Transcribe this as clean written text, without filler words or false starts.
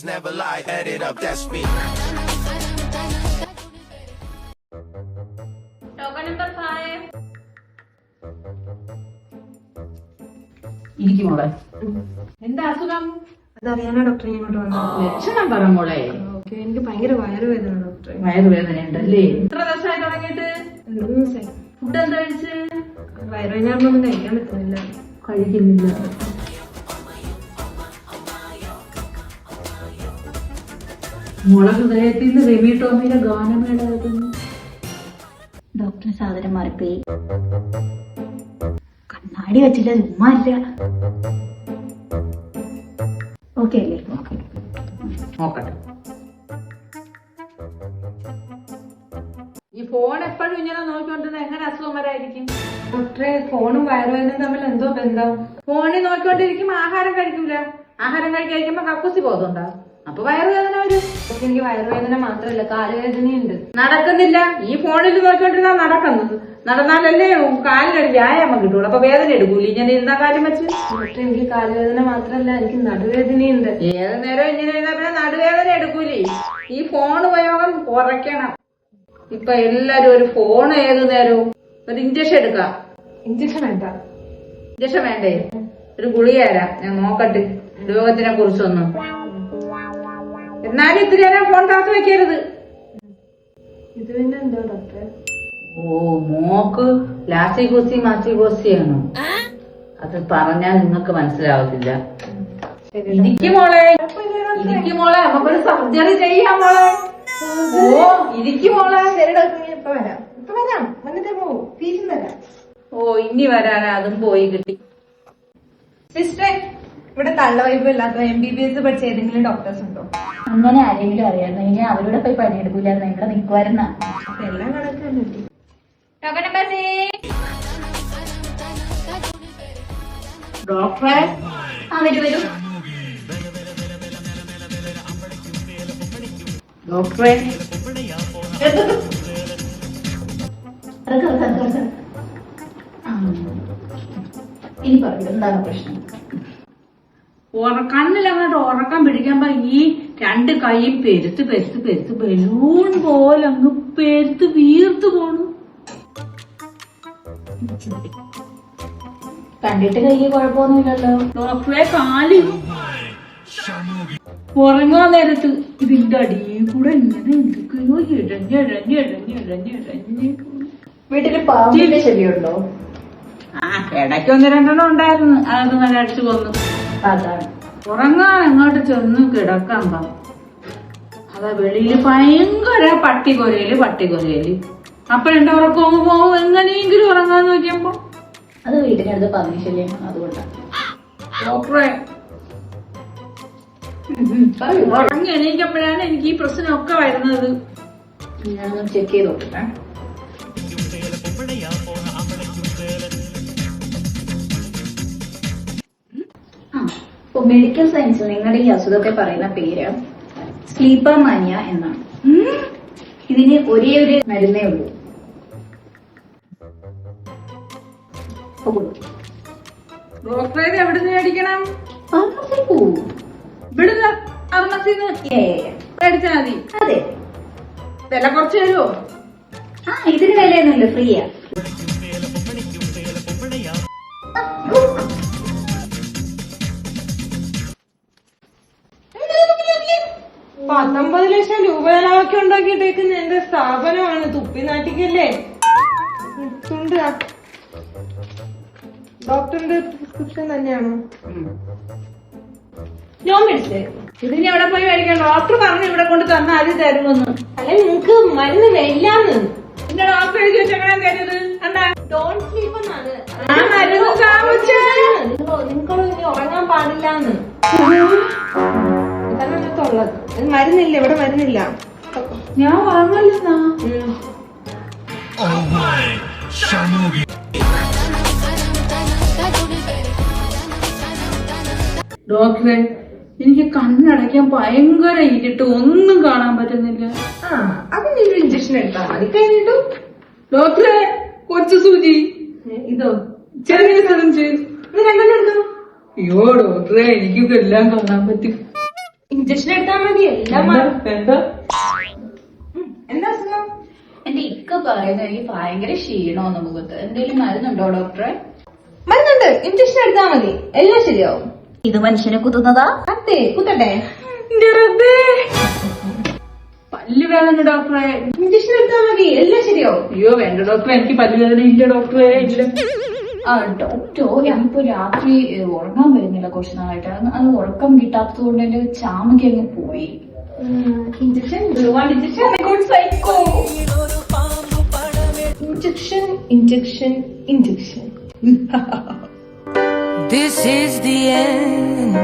Never lie, add it up, that's me. Token number 5. ഇരിക്കും മോളെ. എന്താ അസുഖം? അതറിയാനാ ഡോക്ടറെ ഇങ്ങോട്ട് വന്നത്. ലക്ഷണം പറ മോളെ. ഓക്കെ, എനിക്ക് ഭയങ്കര വയറുവേദന ഡോക്ടറെ. വയറുവേദന ഉണ്ടല്ലേ? എത്ര ദിവസമായി തുടങ്ങിയിട്ട്? 2 ദിവസമായി. ഫുഡ് എന്താ കഴിച്ച്? വയറുവേദന കഴിക്കാൻ പറ്റുന്നില്ല. കഴിക്കുന്നില്ല. മോളെ ഹൃദയത്തിൽ നിന്ന് റിമി ടോമിയുടെ ഗാനമേളായിരുന്നു. ഡോക്ടറിന് സാധനം മാറിപ്പോയി. കണ്ണാടി വെച്ചില്ല, ചുമ്മാ ഇല്ല. ഓക്കെ അല്ലേ? നോക്കട്ടെ. ഈ ഫോൺ എപ്പോഴും ഇങ്ങനെ നോക്കിക്കൊണ്ടിരുന്ന എങ്ങനെ അസുഖം വരായിരിക്കും? ഡോക്ടറെ, ഫോണും വയറുവേദനയും തമ്മിൽ എന്തോ ബന്ധം? ഫോണിൽ നോക്കിക്കൊണ്ടിരിക്കുമ്പോ ആഹാരം കഴിക്കൂല. ആഹാരം കഴിക്കുമ്പോ കക്കൂസി പോകുന്നുണ്ടാവും. അപ്പൊ വയറുവേദന വരും. എനിക്ക് വയറുവേദന മാത്രമല്ല, കാലുവേദനയുണ്ട്. നടക്കുന്നില്ല. ഈ ഫോണിൽ നോക്കിക്കൊണ്ടിരുന്നാ നടക്കുന്നത്. നടന്നാലല്ലേ കാലിനൊരു വ്യായാമം കിട്ടുള്ളൂ. അപ്പൊ വേദന എടുക്കൂല ഇങ്ങനെ ഇരുന്നാ കാര്യം വെച്ച്. ഡോക്ടറെ, എനിക്ക് കാലുവേദന മാത്രമല്ല, എനിക്ക് നടുവേദനയുണ്ട്. ഏത് നേരം ഇങ്ങനെ ഇരുന്നാ പിന്നെ നടുവേദന എടുക്കൂലേ. ഈ ഫോൺ ഉപയോഗം കുറയ്ക്കണം. ഇപ്പൊ എല്ലാരും ഒരു ഫോൺ ഏത് നേരവും ഒരു ഇഞ്ചക്ഷൻ എടുക്കാം. ഇഞ്ചക്ഷൻ വേണ്ട. ഇഞ്ചക്ഷൻ വേണ്ടേ? ഒരു ഗുളിക തരാം, ഞാൻ നോക്കട്ടെ രോഗത്തിനെ കുറിച്ചൊന്നും. എന്നാലും ഇത്തിരി നേരം ഫോൺ കാത്തു വെക്കരുത്. ഇത് പിന്നെ എന്തോ ഡോക്ടറെ? ഓ, മോക്ക് ലാസിഗോസിയാണോ? അത് പറഞ്ഞാൽ നിങ്ങൾക്ക് മനസ്സിലാവത്തില്ല. ഇരിക്കും മോളെ, ഇരിക്കും മോളെ, നമുക്കൊരു സർജറി ചെയ്യാം മോളെ. ഓ, ഇരിക്കും മോളെ. ശരി ഡോക്ടറെ, ഇപ്പൊ വരാം. വന്നിട്ടേ പോവും. ഫീസും തരാം. ഓ, ഇനി വരാനാ, അതും പോയി കിട്ടി. സിസ്റ്ററെ, ഇവിടെ തള്ളവൈബ് ഇല്ലാത്ത MBBS പഠിച്ച ഏതെങ്കിലും ഡോക്ടേഴ്സ് ഉണ്ടോ? അങ്ങനെ ആരെങ്കിലും അറിയാമായിരുന്നു ഞാൻ അവരോട് പോയി പണിയെടുക്കൂലായിരുന്നു. ഇവിടെ നിൽക്കുവായിരുന്ന. അപ്പൊ എല്ലാം കണക്ക് കിട്ടി. Token number 6. ഡോക്ടറെ, വരൂ. ഡോക്ടറെ, ഇനി പറയൂ, എന്താണ് പ്രശ്നം? കണ്ണിലങ്ങോട്ട് ഉറക്കം പിടിക്കുമ്പോ ഈ രണ്ട് കൈയും പെരുത്ത് പെരുത്ത് പെരുത്ത് ബലൂൺ പോലെ അങ്ങ് പെരുത്ത് വീർത്ത് പോണു. കണ്ടിട്ട് കൈ കുഴപ്പമൊന്നുമില്ലല്ലോ. ഡോക്ടറെ, കാല് ഉറങ്ങാൻ നേരത്ത് ഇതിന്റെ അടിയിൽ കൂടെ ഇങ്ങനെ എന്തൊക്കെയോ ഇഴഞ്ഞിഴഞ്ഞിഴഞ്ഞിഴഞ്ഞിഴഞ്ഞിഴഞ്ഞ്. വീട്ടില് പാമ്പിന്റെ ശല്യമുണ്ടോ? ആ, ഇടയ്ക്ക് 1-2 ഉണ്ടായിരുന്നു. അതൊക്കെ നല്ല അടിച്ചു കൊന്നു. അതാണ്. ഉറങ്ങാൻ എങ്ങോട്ട് ചെന്ന് കിടക്കാൻ അതാ വെളിയില് ഭയങ്കര പട്ടികൊരയില്. അപ്പഴെന്റെ ഉറക്കം പോകും. എങ്ങനെയെങ്കിലും ഉറങ്ങാന്ന് നോക്കിയപ്പോ അത് വീട്ടിനടുത്ത് പന്നി ശല്യമാണ്, അതുകൊണ്ടാണ്. ഡോക്ടറെ, ഉറങ്ങി എണീക്കപ്പോഴാണ് എനിക്ക് ഈ പ്രശ്നമൊക്കെ വരുന്നത്. ഞാനൊന്ന് ചെക്ക് ചെയ്ത് നോക്കട്ടെ. ഇപ്പൊ മെഡിക്കൽ സയൻസ് നിങ്ങളുടെ ഈ അസുഖത്തെ പറയുന്ന പേര് സ്ലീപ്പർ മാനിയ എന്നാണ്. ഇതിന് ഒരേ ഒരു മരുന്നേ ഉള്ളൂ. ഡോക്ടറെ, ഇത് എവിടുന്ന് മേടിക്കണം? ഫാർമസിയിൽ പോവൂ. ഇവിടുന്ന് ഫാർമസിന്ന് മേടിച്ചാ മതി. അതെ. വില കുറച്ച് തരുമോ? ഇതിന് വിലയൊന്നുമില്ല, ഫ്രീയാ. 19 ലക്ഷം രൂപയിലാക്കി ഉണ്ടാക്കിയിട്ടേക്കുന്ന എന്റെ സ്ഥാപനമാണ്. തുപ്പി നാട്ടിക്കല്ലേ. ഡോക്ടറിന്റെ പ്രിസ്ക്രിപ്ഷൻ തന്നെയാണോ? ഞാൻ മേടിച്ചേ. ഇതിന് എവിടെ പോയി മേടിക്കണം? ഡോക്ടർ പറഞ്ഞു ഇവിടെ കൊണ്ട് തന്നാൽ അത് തരുമെന്ന്. അല്ലെ, നിങ്ങക്ക് മരുന്ന് ഇല്ലാന്ന്. പിന്നെ ഡോക്ടർ എഴുതി വെച്ചെങ്ങനെ തരുന്നത്? എന്താ ഡോണ്ട് സ്ലീപ്പ് എന്നാണ്. ആ മരുന്ന് സ്ഥാപിച്ച് നിങ്ങൾ ഇനി ഉറങ്ങാൻ പാടില്ലാന്ന്. ഇതാണ് അതിനകത്തുള്ളത്. മരുന്നില്ല, ഇവിടെ മരുന്നില്ല. ഞാൻ ഉറങ്ങല്ലെന്നാ. ഡോക്ടറെ, എനിക്ക് കണ്ണടയ്ക്കാൻ ഭയങ്കര ഇരുട്ട്, ഒന്നും കാണാൻ പറ്റുന്നില്ല. അതിന് ഒരു ഇഞ്ചക്ഷൻ എടുത്താൽ മതി. കഴിഞ്ഞിട്ടു ഡോക്ടറെ, കൊച്ചു സൂചി. ഇതോ? ചെറിയ സിറിഞ്ച്. ഇത് 2 എടുക്കണം. അയ്യോ ഡോക്ടറെ, എനിക്കിതെല്ലാം കാണാൻ പറ്റും. ഇഞ്ചക്ഷൻ എടുത്താൽ മതി എല്ലാം എന്താ അസുഖം? എന്റെ ഇക്ക പറയുന്നത് എനിക്ക് ഭയങ്കര ക്ഷീണോന്ന് മുഖത്ത്. എന്തെങ്കിലും മരുന്നുണ്ടോ ഡോക്ടറെ? മരുന്നുണ്ട്, ഇഞ്ചക്ഷൻ എടുത്താൽ മതി എല്ലാം ശരിയാവും. ഇത് മനുഷ്യനെ കുത്തുന്നതാ? അതെ, കുത്തട്ടെ? പല്ല് വേദന ഡോക്ടറെ. ഇഞ്ചക്ഷൻ എടുത്താൽ മതി എല്ലാം ശരിയാവും. അയ്യോ വേണ്ട ഡോക്ടറെ, എനിക്ക് പല്ല് വേദന ഇല്ല ഡോക്ടറെ, ഇല്ല. ഡോക്ടർ എനിക്കിപ്പോ രാത്രി ഉറങ്ങാൻ വരുന്നില്ല കുറച്ച് നാളായിട്ട്. അത് ഉറക്കം കിട്ടാത്തത് കൊണ്ട് എന്റെ ചാമയ്ക്ക് അങ്ങ് പോയി. Injection psycho. Injection injection injection. This is the end.